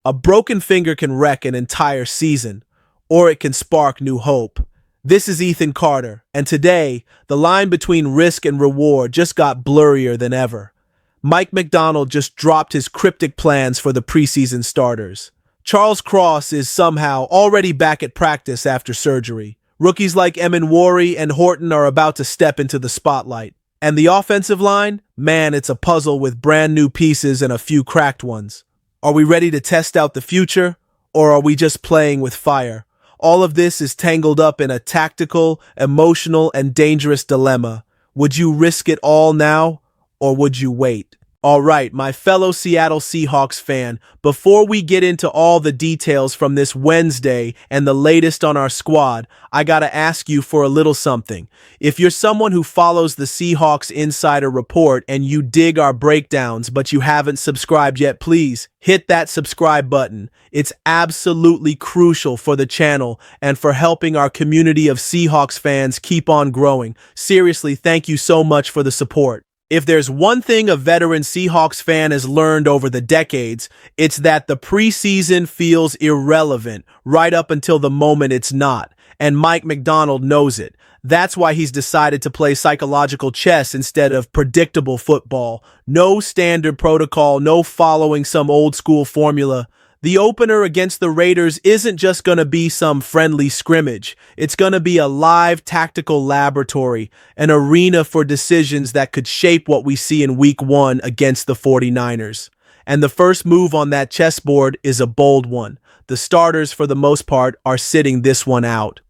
A broken finger can wreck an entire season, or it can spark new hope. This is Ethan Carter, and today, the line between risk and reward just got blurrier than ever. Mike Macdonald just dropped his cryptic plans for the preseason starters. Charles Cross is somehow already back at practice after surgery. Rookies like Emenwari and Horton are about to step into the spotlight. And the offensive line? Man, it's a puzzle with brand new pieces and a few cracked ones. Are we ready to test out the future, or are we just playing with fire? All of this is tangled up in a tactical, emotional, and dangerous dilemma. Would you risk it all now, or would you wait? All right, my fellow Seattle Seahawks fan, before we get into all the details from this Wednesday and the latest on our squad, I gotta ask you for a little something. If you're someone who follows the Seahawks Insider Report and you dig our breakdowns but you haven't subscribed yet, please hit that subscribe button. It's absolutely crucial for the channel and for helping our community of Seahawks fans keep on growing. Seriously, thank you so much for the support. If there's one thing a veteran Seahawks fan has learned over the decades, it's that the preseason feels irrelevant right up until the moment it's not, and Mike Macdonald knows it. That's why he's decided to play psychological chess instead of predictable football. No standard protocol, no following some old-school formula. The opener against the Raiders isn't just going to be some friendly scrimmage. It's going to be a live tactical laboratory, an arena for decisions that could shape what we see in Week 1 against the 49ers. And the first move on that chessboard is a bold one. The starters, for the most part, are sitting this one out.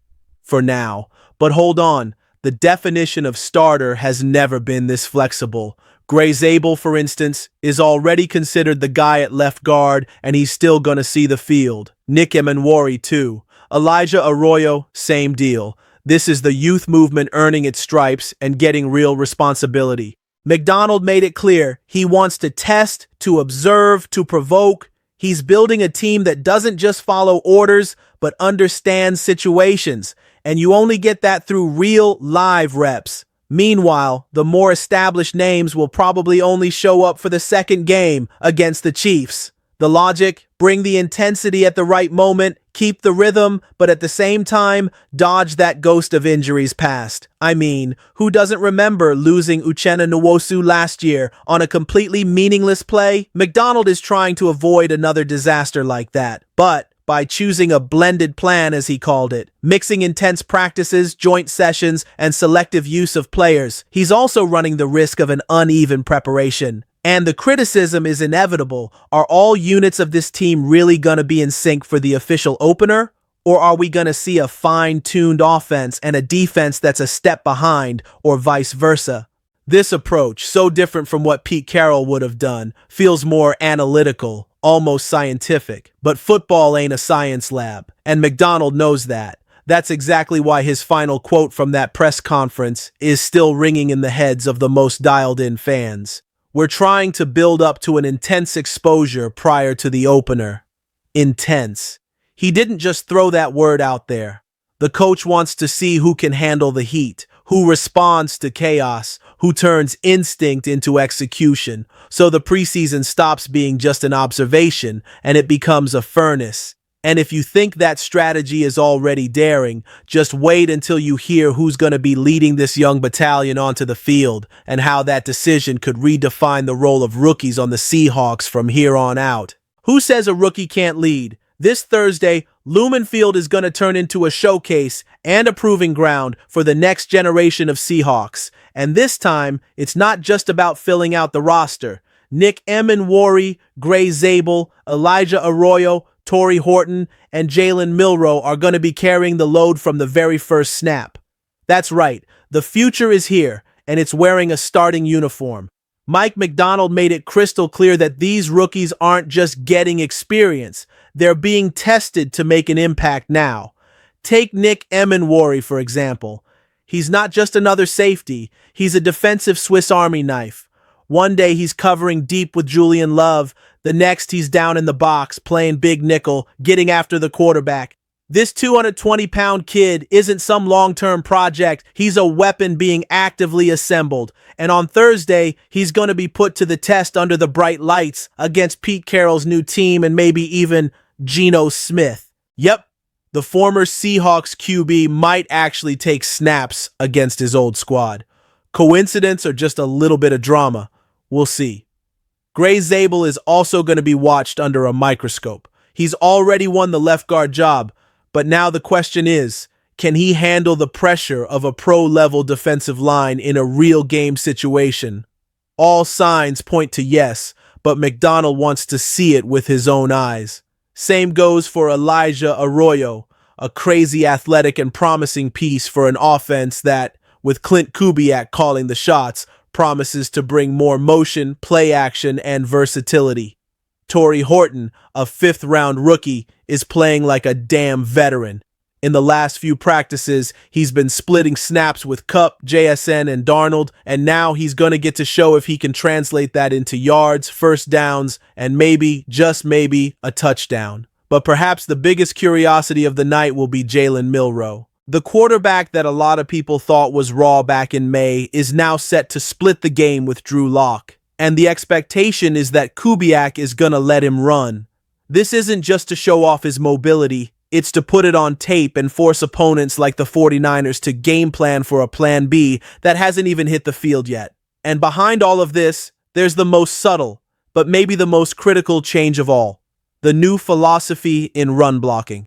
For now. But hold on, the definition of starter has never been this flexible. Gray Zabel, for instance, is already considered the guy at left guard, and he's still gonna see the field. Nick Emenwari, too. Elijah Arroyo, same deal. This is the youth movement earning its stripes and getting real responsibility. Macdonald made it clear he wants to test, to observe, to provoke. He's building a team that doesn't just follow orders, but understands situations. And you only get that through real, live reps. Meanwhile, the more established names will probably only show up for the second game against the Chiefs. The logic, bring the intensity at the right moment, keep the rhythm, but at the same time, dodge that ghost of injuries past. I mean, who doesn't remember losing Uchenna Nwosu last year on a completely meaningless play? Macdonald is trying to avoid another disaster like that, but by choosing a blended plan, as he called it, mixing intense practices, joint sessions, and selective use of players, he's also running the risk of an uneven preparation. And the criticism is inevitable. Are all units of this team really going to be in sync for the official opener? Or are we going to see a fine-tuned offense and a defense that's a step behind, or vice versa? This approach, so different from what Pete Carroll would have done, feels more analytical, almost scientific. But football ain't a science lab, and Macdonald knows that. That's exactly why his final quote from that press conference is still ringing in the heads of the most dialed-in fans. We're trying to build up to an intense exposure prior to the opener. Intense. He didn't just throw that word out there. The coach wants to see who can handle the heat, who responds to chaos, who turns instinct into execution. So the preseason stops being just an observation and it becomes a furnace. And if you think that strategy is already daring, just wait until you hear who's going to be leading this young battalion onto the field and how that decision could redefine the role of rookies on the Seahawks from here on out. Who says a rookie can't lead? This Thursday, Lumen Field is going to turn into a showcase and a proving ground for the next generation of Seahawks. And this time, it's not just about filling out the roster. Nick Emenwari, Gray Zabel, Elijah Arroyo, Torrey Horton, and Jalen Milroe are going to be carrying the load from the very first snap. That's right, the future is here, and it's wearing a starting uniform. Mike Macdonald made it crystal clear that these rookies aren't just getting experience, they're being tested to make an impact now. Take Nick Emenwari, for example. He's not just another safety, he's a defensive Swiss Army knife. One day he's covering deep with Julian Love, the next he's down in the box, playing big nickel, getting after the quarterback. This 220-pound kid isn't some long-term project. He's a weapon being actively assembled. And on Thursday, he's going to be put to the test under the bright lights against Pete Carroll's new team and maybe even Geno Smith. Yep, the former Seahawks QB might actually take snaps against his old squad. Coincidence or just a little bit of drama? We'll see. Gray Zabel is also going to be watched under a microscope. He's already won the left guard job, but now the question is, can he handle the pressure of a pro-level defensive line in a real game situation? All signs point to yes, but McDonald wants to see it with his own eyes. Same goes for Elijah Arroyo, a crazy athletic and promising piece for an offense that, with Clint Kubiak calling the shots, promises to bring more motion, play action, and versatility. Torrey Horton, a fifth-round rookie, is playing like a damn veteran. In the last few practices, he's been splitting snaps with Kupp, JSN, and Darnold, and now he's going to get to show if he can translate that into yards, first downs, and maybe, just maybe, a touchdown. But perhaps the biggest curiosity of the night will be Jalen Milroe. The quarterback that a lot of people thought was raw back in May is now set to split the game with Drew Lock. And the expectation is that Kubiak is going to let him run. This isn't just to show off his mobility, it's to put it on tape and force opponents like the 49ers to game plan for a plan B that hasn't even hit the field yet. And behind all of this, there's the most subtle, but maybe the most critical change of all, the new philosophy in run blocking.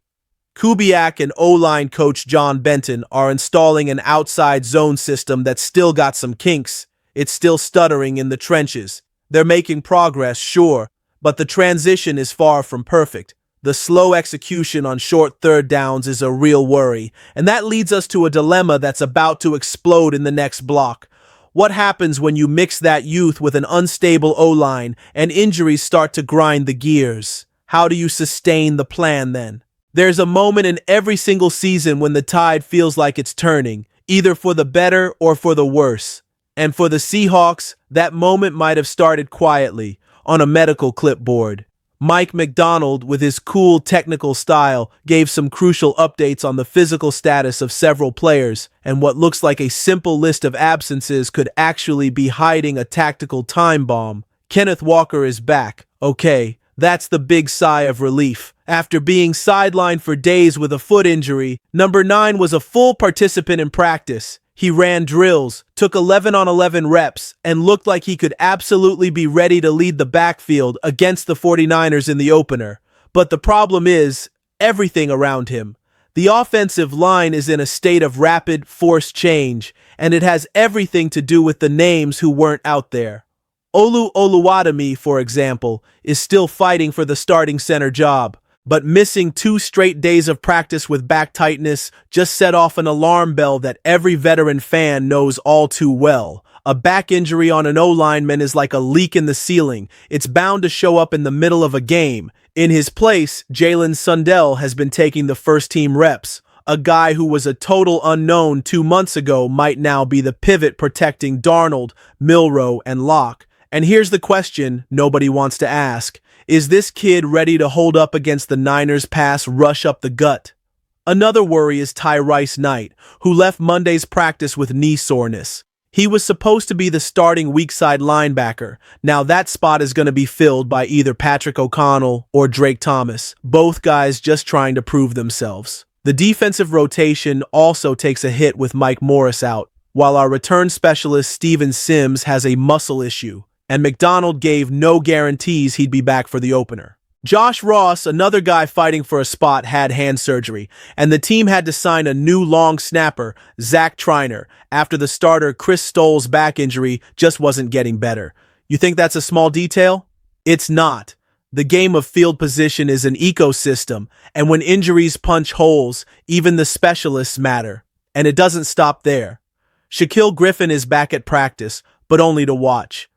Kubiak and O-line coach John Benton are installing an outside zone system that's still got some kinks. It's still stuttering in the trenches. They're making progress, sure, but the transition is far from perfect. The slow execution on short third downs is a real worry, and that leads us to a dilemma that's about to explode in the next block. What happens when you mix that youth with an unstable O-line and injuries start to grind the gears? How do you sustain the plan then? There's a moment in every single season when the tide feels like it's turning, either for the better or for the worse. And for the Seahawks, that moment might have started quietly, on a medical clipboard. Mike McDonald, with his cool technical style, gave some crucial updates on the physical status of several players, and what looks like a simple list of absences could actually be hiding a tactical time bomb. Kenneth Walker is back. Okay, that's the big sigh of relief. After being sidelined for days with a foot injury, number 9 was a full participant in practice. He ran drills, took 11 on 11 reps, and looked like he could absolutely be ready to lead the backfield against the 49ers in the opener. But the problem is everything around him. The offensive line is in a state of rapid, forced change, and it has everything to do with the names who weren't out there. Olu Oluwademi, for example, is still fighting for the starting center job. But missing 2 straight days of practice with back tightness just set off an alarm bell that every veteran fan knows all too well. A back injury on an O-lineman is like a leak in the ceiling. It's bound to show up in the middle of a game. In his place, Jalen Sundell has been taking the first-team reps. A guy who was a total unknown 2 months ago might now be the pivot protecting Darnold, Milroe, and Locke. And here's the question nobody wants to ask. Is this kid ready to hold up against the Niners' pass rush up the gut? Another worry is Tyrese Knight, who left Monday's practice with knee soreness. He was supposed to be the starting weak side linebacker. Now that spot is going to be filled by either Patrick O'Connell or Drake Thomas, both guys just trying to prove themselves. The defensive rotation also takes a hit with Mike Morris out, while our return specialist Steven Sims has a muscle issue, and McDonald gave no guarantees he'd be back for the opener. Josh Ross, another guy fighting for a spot, had hand surgery, and the team had to sign a new long snapper, Zach Triner, after the starter Chris Stoll's back injury just wasn't getting better. You think that's a small detail? It's not. The game of field position is an ecosystem, and when injuries punch holes, even the specialists matter. And it doesn't stop there. Shaquille Griffin is back at practice, but only to watch.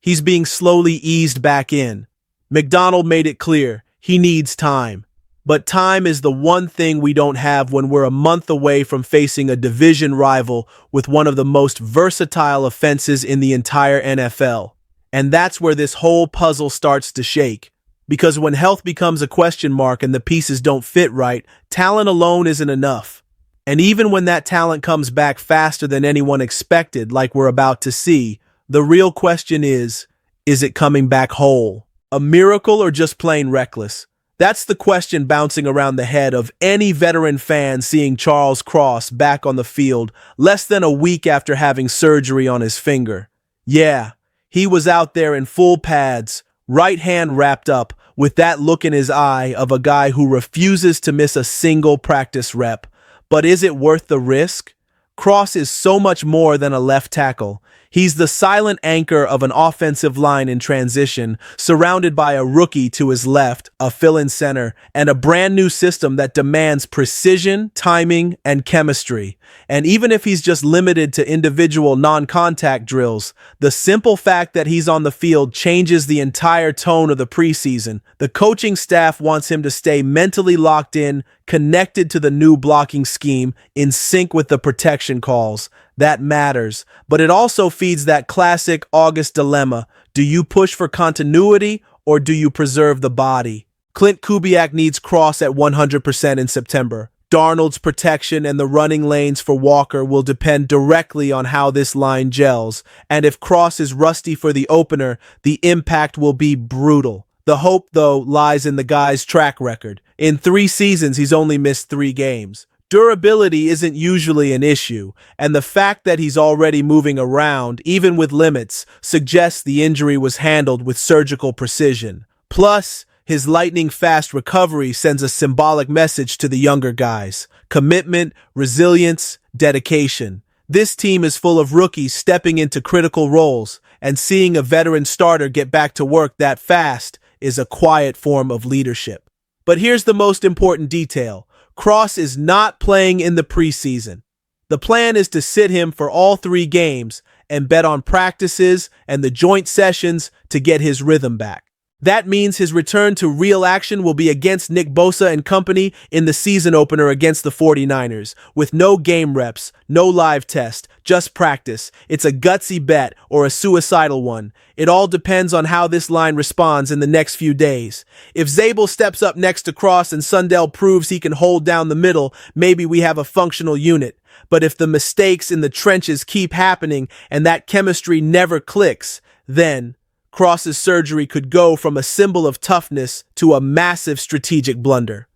He's being slowly eased back in. McDonald made it clear, he needs time. But time is the one thing we don't have when we're a month away from facing a division rival with one of the most versatile offenses in the entire NFL. And that's where this whole puzzle starts to shake. Because when health becomes a question mark and the pieces don't fit right, talent alone isn't enough. And even when that talent comes back faster than anyone expected, like we're about to see, the real question is it coming back whole? A miracle or just plain reckless? That's the question bouncing around the head of any veteran fan seeing Charles Cross back on the field less than a week after having surgery on his finger. Yeah, he was out there in full pads, right hand wrapped up, with that look in his eye of a guy who refuses to miss a single practice rep. But is it worth the risk? Cross is so much more than a left tackle. He's the silent anchor of an offensive line in transition, surrounded by a rookie to his left, a fill-in center, and a brand new system that demands precision, timing, and chemistry. And even if he's just limited to individual non-contact drills, the simple fact that he's on the field changes the entire tone of the preseason. The coaching staff wants him to stay mentally locked in, connected to the new blocking scheme, in sync with the protection calls. That matters, but it also feeds that classic August dilemma. Do you push for continuity or do you preserve the body? Clint Kubiak needs Cross at 100% in September. Darnold's protection and the running lanes for Walker will depend directly on how this line gels, and if Cross is rusty for the opener, the impact will be brutal. The hope, though, lies in the guy's track record. In 3 seasons, he's only missed 3 games. Durability isn't usually an issue, and the fact that he's already moving around, even with limits, suggests the injury was handled with surgical precision. Plus, his lightning-fast recovery sends a symbolic message to the younger guys. Commitment, resilience, dedication. This team is full of rookies stepping into critical roles, and seeing a veteran starter get back to work that fast is a quiet form of leadership. But here's the most important detail. Cross is not playing in the preseason. The plan is to sit him for all 3 games and bet on practices and the joint sessions to get his rhythm back. That means his return to real action will be against Nick Bosa and company in the season opener against the 49ers, with no game reps, no live test, just practice. It's a gutsy bet or a suicidal one. It all depends on how this line responds in the next few days. If Zabel steps up next to Cross and Sundell proves he can hold down the middle, maybe we have a functional unit. But if the mistakes in the trenches keep happening and that chemistry never clicks, then Cross's surgery could go from a symbol of toughness to a massive strategic blunder.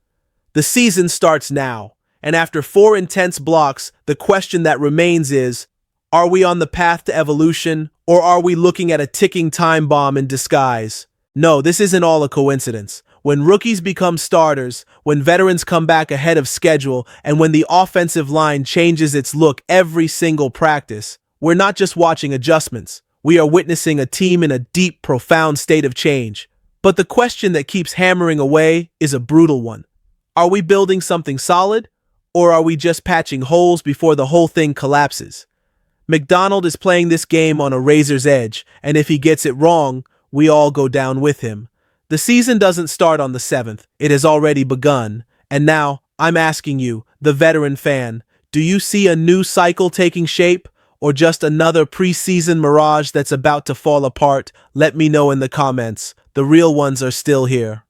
The season starts now, and after 4 intense blocks, the question that remains is, are we on the path to evolution, or are we looking at a ticking time bomb in disguise? No, this isn't all a coincidence. When rookies become starters, when veterans come back ahead of schedule, and when the offensive line changes its look every single practice, we're not just watching adjustments. We are witnessing a team in a deep, profound state of change. But the question that keeps hammering away is a brutal one. Are we building something solid, or are we just patching holes before the whole thing collapses? McDonald is playing this game on a razor's edge, and if he gets it wrong, we all go down with him. The season doesn't start on the 7th. It has already begun. And now, I'm asking you, the veteran fan, do you see a new cycle taking shape? Or just another preseason mirage that's about to fall apart? Let me know in the comments. The real ones are still here.